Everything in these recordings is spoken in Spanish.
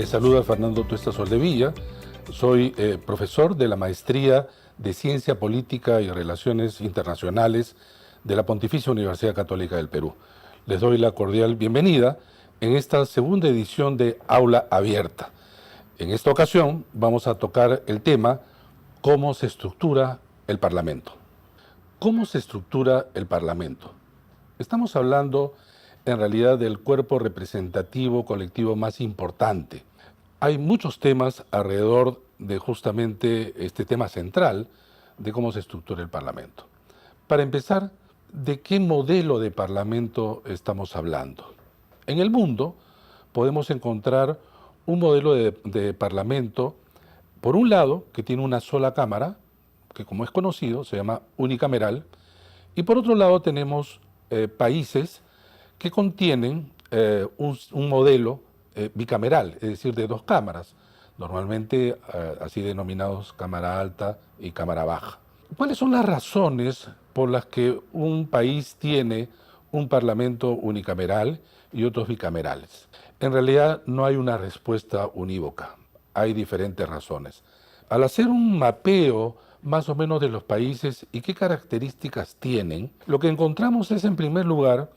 Les saluda Fernando Tuesta Soldevilla. Soy profesor de la Maestría de Ciencia Política y Relaciones Internacionales de la Pontificia Universidad Católica del Perú. Les doy la cordial bienvenida en esta segunda edición de Aula Abierta. En esta ocasión vamos a tocar el tema ¿cómo se estructura el Parlamento? ¿Cómo se estructura el Parlamento? Estamos hablando en realidad del cuerpo representativo colectivo más importante. Hay muchos temas alrededor de justamente este tema central de cómo se estructura el Parlamento. Para empezar, ¿de qué modelo de Parlamento estamos hablando? En el mundo podemos encontrar un modelo de Parlamento, por un lado, que tiene una sola cámara, que como es conocido se llama unicameral, y por otro lado tenemos países que contienen un modelo bicameral, es decir, de dos cámaras, normalmente así denominados cámara alta y cámara baja. ¿Cuáles son las razones por las que un país tiene un parlamento unicameral y otros bicamerales? En realidad no hay una respuesta unívoca, hay diferentes razones. Al hacer un mapeo más o menos de los países y qué características tienen, lo que encontramos es en primer lugar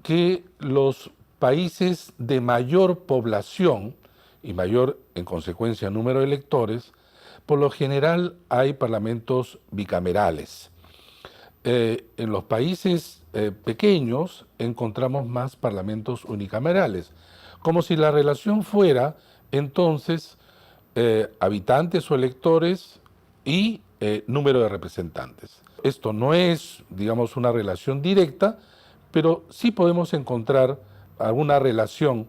que los países de mayor población y mayor, en consecuencia, número de electores, por lo general hay parlamentos bicamerales. En los países pequeños encontramos más parlamentos unicamerales, como si la relación fuera entonces habitantes o electores y número de representantes. Esto no es, digamos, una relación directa, pero sí podemos encontrar alguna relación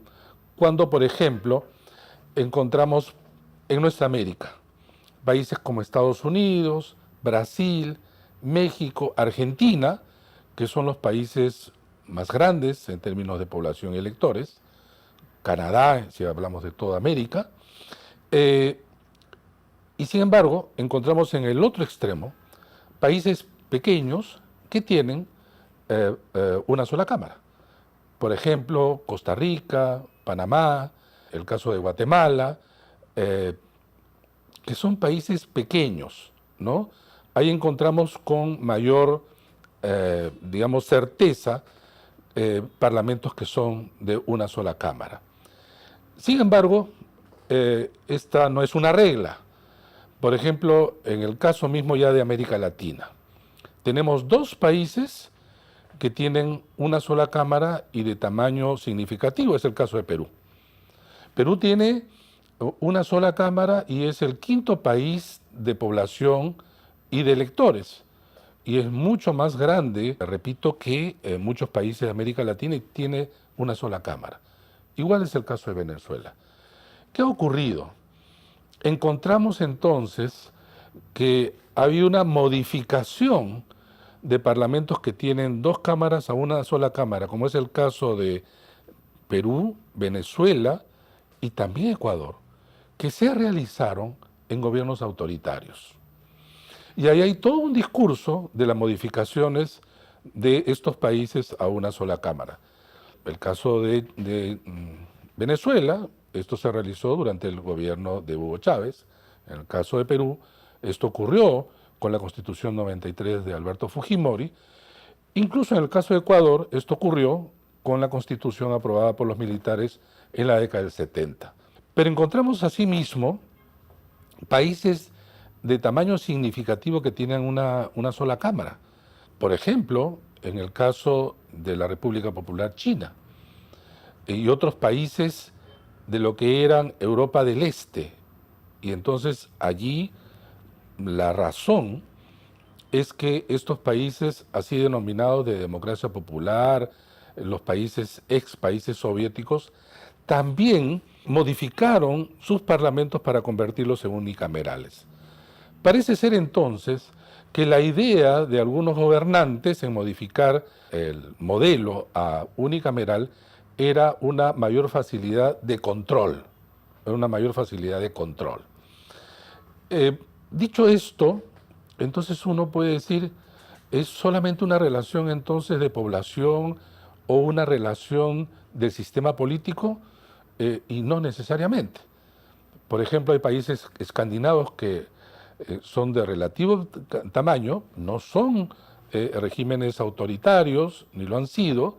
cuando, por ejemplo, encontramos en nuestra América países como Estados Unidos, Brasil, México, Argentina, que son los países más grandes en términos de población y electores, Canadá, si hablamos de toda América, y sin embargo encontramos en el otro extremo países pequeños que tienen una sola cámara. Por ejemplo, Costa Rica, Panamá, el caso de Guatemala, que son países pequeños, ¿no? Ahí encontramos con mayor, digamos, certeza parlamentos que son de una sola cámara. Sin embargo, esta no es una regla. Por ejemplo, en el caso mismo ya de América Latina, tenemos dos países que tienen una sola cámara y de tamaño significativo, es el caso de Perú. Perú tiene una sola cámara y es el quinto país de población y de electores. Y es mucho más grande, repito, que muchos países de América Latina y tiene una sola cámara. Igual es el caso de Venezuela. ¿Qué ha ocurrido? Encontramos entonces que había una modificación de parlamentos que tienen dos cámaras a una sola cámara, como es el caso de Perú, Venezuela y también Ecuador, que se realizaron en gobiernos autoritarios. Y ahí hay todo un discurso de las modificaciones de estos países a una sola cámara. El caso de Venezuela, esto se realizó durante el gobierno de Hugo Chávez. En el caso de Perú, esto ocurrió con la Constitución 93 de Alberto Fujimori. Incluso en el caso de Ecuador, esto ocurrió con la Constitución aprobada por los militares en la década del 70. Pero encontramos asimismo países de tamaño significativo que tienen una sola cámara. Por ejemplo, en el caso de la República Popular China y otros países de lo que eran Europa del Este. Y entonces allí la razón es que estos países, así denominados de democracia popular, los países ex países soviéticos, también modificaron sus parlamentos para convertirlos en unicamerales. Parece ser entonces que la idea de algunos gobernantes en modificar el modelo a unicameral era una mayor facilidad de control, Dicho esto, entonces uno puede decir, ¿es solamente una relación entonces de población o una relación del sistema político? Y no necesariamente. Por ejemplo, hay países escandinavos que son de relativo tamaño, no son regímenes autoritarios, ni lo han sido,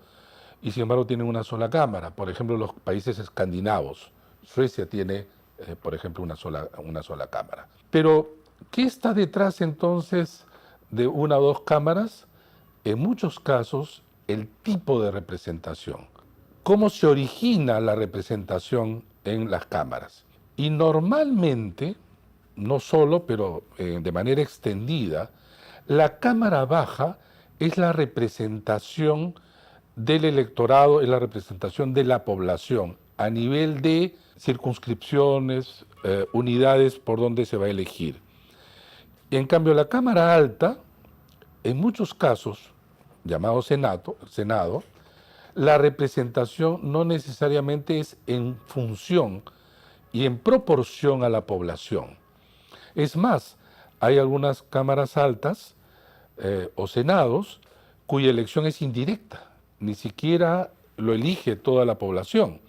y sin embargo tienen una sola cámara. Por ejemplo, los países escandinavos. Suecia tiene, por ejemplo, una sola cámara. Pero, ¿qué está detrás entonces de una o dos cámaras? En muchos casos, el tipo de representación. ¿Cómo se origina la representación en las cámaras? Y normalmente, no solo, pero de manera extendida, la cámara baja es la representación del electorado, es la representación de la población a nivel de circunscripciones, unidades por donde se va a elegir. En cambio, la cámara alta, en muchos casos, llamado Senado, la representación no necesariamente es en función y en proporción a la población. Es más, hay algunas cámaras altas o senados cuya elección es indirecta, ni siquiera lo elige toda la población.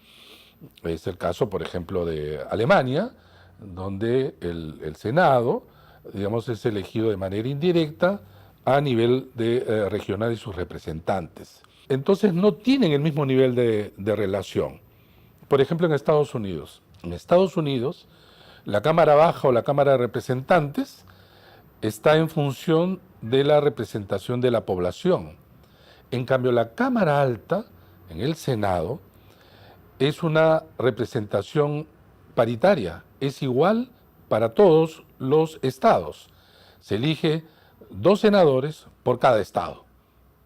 Es el caso, por ejemplo, de Alemania, donde el Senado, digamos, es elegido de manera indirecta a nivel de regional y sus representantes. Entonces no tienen el mismo nivel de relación. Por ejemplo, en Estados Unidos. En Estados Unidos, la Cámara Baja o la Cámara de Representantes está en función de la representación de la población. En cambio, la Cámara Alta, en el Senado, es una representación paritaria, es igual para todos los estados. Se elige 2 senadores por cada estado.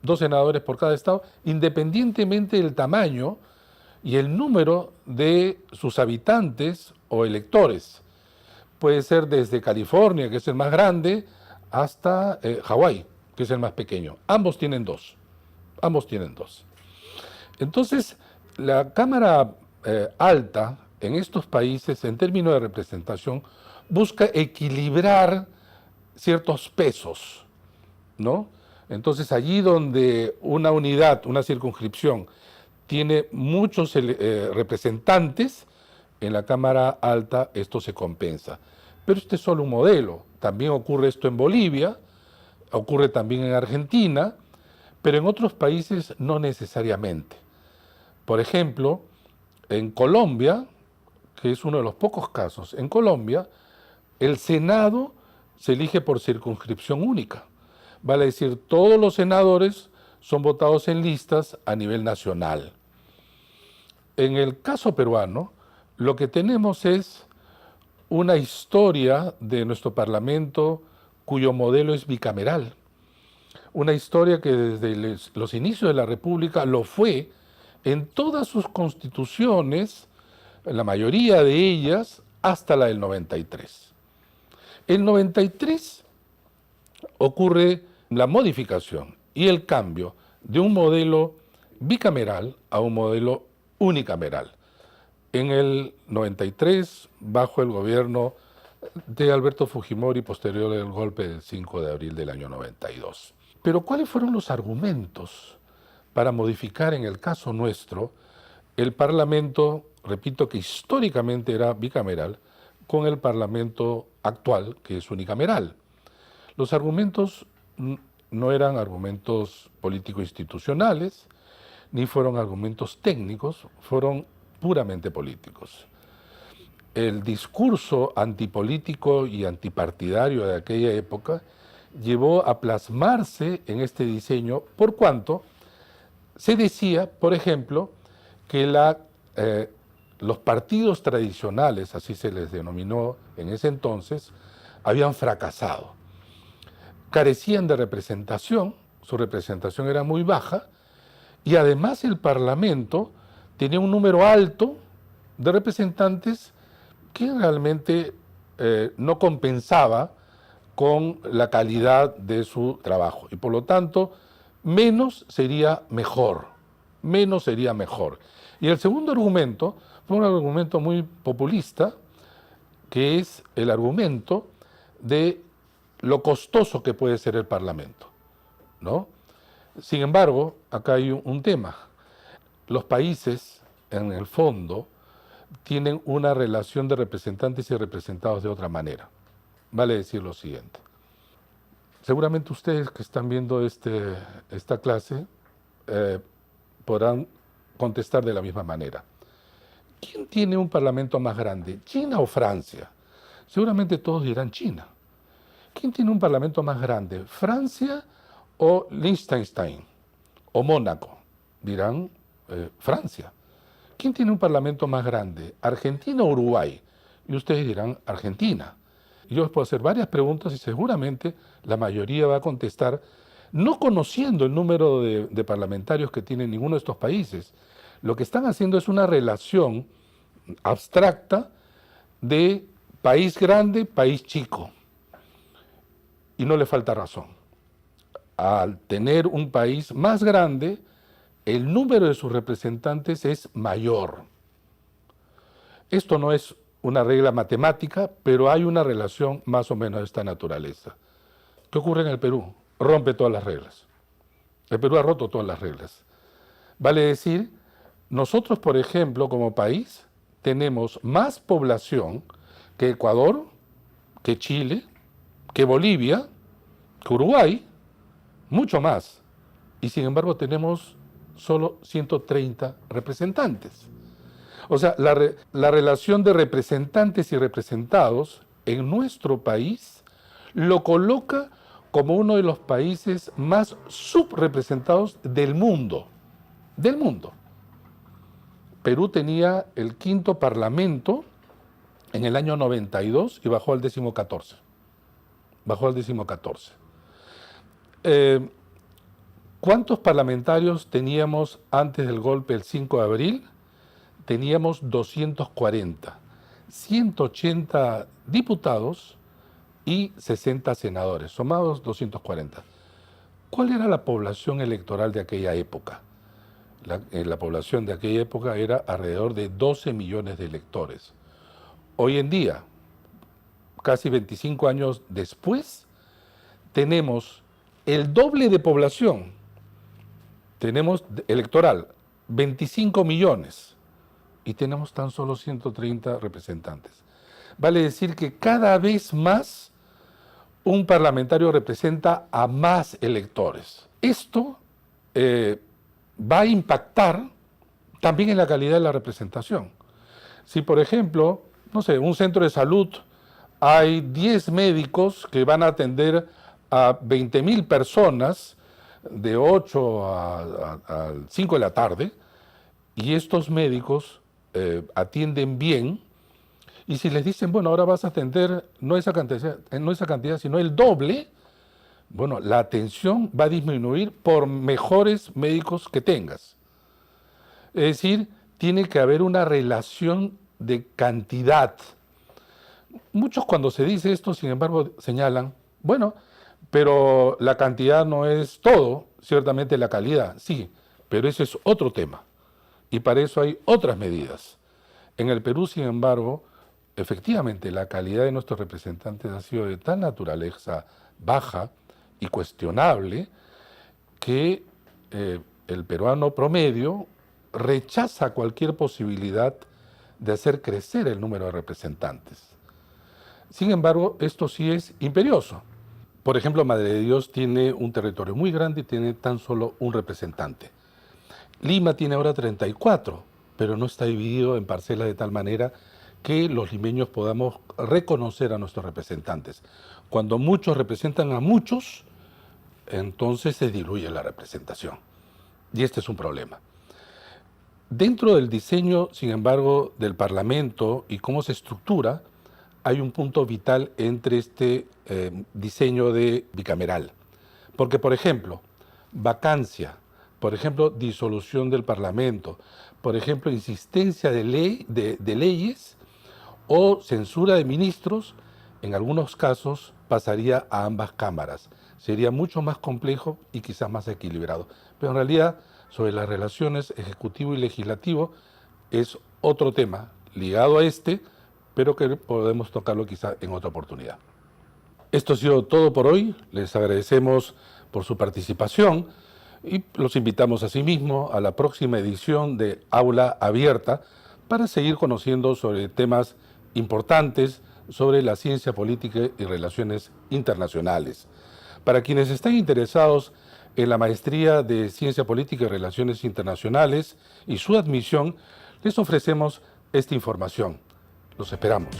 2 senadores por cada estado, independientemente del tamaño y el número de sus habitantes o electores. Puede ser desde California, que es el más grande, hasta Hawái, que es el más pequeño. Ambos tienen 2. Ambos tienen 2. Entonces, la Cámara Alta en estos países, en términos de representación, busca equilibrar ciertos pesos, ¿no? Entonces, allí donde una unidad, una circunscripción, tiene muchos representantes, en la Cámara Alta esto se compensa. Pero este es solo un modelo. También ocurre esto en Bolivia, ocurre también en Argentina, pero en otros países no necesariamente. Por ejemplo, en Colombia, que es uno de los pocos casos, en Colombia, el Senado se elige por circunscripción única. Vale decir, todos los senadores son votados en listas a nivel nacional. En el caso peruano, lo que tenemos es una historia de nuestro Parlamento cuyo modelo es bicameral. Una historia que desde los inicios de la República lo fue en todas sus constituciones, en la mayoría de ellas, hasta la del 93. El 93 ocurre la modificación y el cambio de un modelo bicameral a un modelo unicameral. En el 93, bajo el gobierno de Alberto Fujimori, posterior al golpe del 5 de abril del año 92. Pero ¿cuáles fueron los argumentos para modificar, en el caso nuestro, el Parlamento, repito, que históricamente era bicameral, con el Parlamento actual, que es unicameral? Los argumentos no eran argumentos político-institucionales, ni fueron argumentos técnicos, fueron puramente políticos. El discurso antipolítico y antipartidario de aquella época llevó a plasmarse en este diseño, por cuanto se decía, por ejemplo, que los partidos tradicionales, así se les denominó en ese entonces, habían fracasado. Carecían de representación, su representación era muy baja, y además el Parlamento tenía un número alto de representantes que realmente no compensaba con la calidad de su trabajo. Y por lo tanto, menos sería mejor. Menos sería mejor. Y el segundo argumento fue un argumento muy populista, que es el argumento de lo costoso que puede ser el Parlamento, ¿no? Sin embargo, acá hay un tema. Los países, en el fondo, tienen una relación de representantes y representados de otra manera. Vale decir lo siguiente. Seguramente ustedes que están viendo esta clase podrán contestar de la misma manera. ¿Quién tiene un parlamento más grande, China o Francia? Seguramente todos dirán China. ¿Quién tiene un parlamento más grande, Francia o Liechtenstein o Mónaco? Dirán Francia. ¿Quién tiene un parlamento más grande, Argentina o Uruguay? Y ustedes dirán Argentina. Yo les puedo hacer varias preguntas y seguramente la mayoría va a contestar no conociendo el número de parlamentarios que tiene ninguno de estos países. Lo que están haciendo es una relación abstracta de país grande, país chico. Y no le falta razón. Al tener un país más grande, el número de sus representantes es mayor. Esto no es una regla matemática, pero hay una relación más o menos de esta naturaleza. ¿Qué ocurre en el Perú? Rompe todas las reglas. El Perú ha roto todas las reglas. Vale decir, nosotros, por ejemplo, como país, tenemos más población que Ecuador, que Chile, que Bolivia, que Uruguay, mucho más. Y sin embargo tenemos solo 130 representantes. O sea, la relación de representantes y representados en nuestro país lo coloca como uno de los países más subrepresentados del mundo. Del mundo. Perú tenía el 5º parlamento en el año 92 y bajó al 14º. Bajó al 14º. ¿Cuántos parlamentarios teníamos antes del golpe el 5 de abril? Teníamos 240, 180 diputados y 60 senadores, sumados 240. ¿Cuál era la población electoral de aquella época? La población de aquella época era alrededor de 12 millones de electores. Hoy en día, casi 25 años después, tenemos el doble de población. Tenemos electoral 25 millones y tenemos tan solo 130 representantes. Vale decir que cada vez más un parlamentario representa a más electores. Esto va a impactar también en la calidad de la representación. Si, por ejemplo, no sé, un centro de salud, hay 10 médicos que van a atender a 20.000 personas de 8 a 5 de la tarde, y estos médicos atienden bien, y si les dicen, bueno, ahora vas a atender no esa cantidad, sino el doble, bueno, la atención va a disminuir por mejores médicos que tengas. Es decir, tiene que haber una relación de cantidad. Muchos cuando se dice esto, sin embargo, señalan, bueno, pero la cantidad no es todo, ciertamente la calidad, sí, pero ese es otro tema. Y para eso hay otras medidas. En el Perú, sin embargo, efectivamente la calidad de nuestros representantes ha sido de tal naturaleza baja y cuestionable que el peruano promedio rechaza cualquier posibilidad de hacer crecer el número de representantes. Sin embargo, esto sí es imperioso. Por ejemplo, Madre de Dios tiene un territorio muy grande y tiene tan solo un representante. Lima tiene ahora 34, pero no está dividido en parcelas de tal manera que los limeños podamos reconocer a nuestros representantes. Cuando muchos representan a muchos, entonces se diluye la representación. Y este es un problema. Dentro del diseño, sin embargo, del Parlamento y cómo se estructura, hay un punto vital entre este diseño de bicameral. Porque, por ejemplo, vacancia, por ejemplo, disolución del Parlamento, por ejemplo, insistencia de leyes o censura de ministros, en algunos casos pasaría a ambas cámaras. Sería mucho más complejo y quizás más equilibrado. Pero en realidad, sobre las relaciones ejecutivo y legislativo, es otro tema ligado a este, pero que podemos tocarlo quizá en otra oportunidad. Esto ha sido todo por hoy. Les agradecemos por su participación y los invitamos asimismo a la próxima edición de Aula Abierta, para seguir conociendo sobre temas importantes sobre la ciencia política y relaciones internacionales. Para quienes están interesados en la maestría de Ciencia Política y Relaciones Internacionales y su admisión, les ofrecemos esta información. Los esperamos.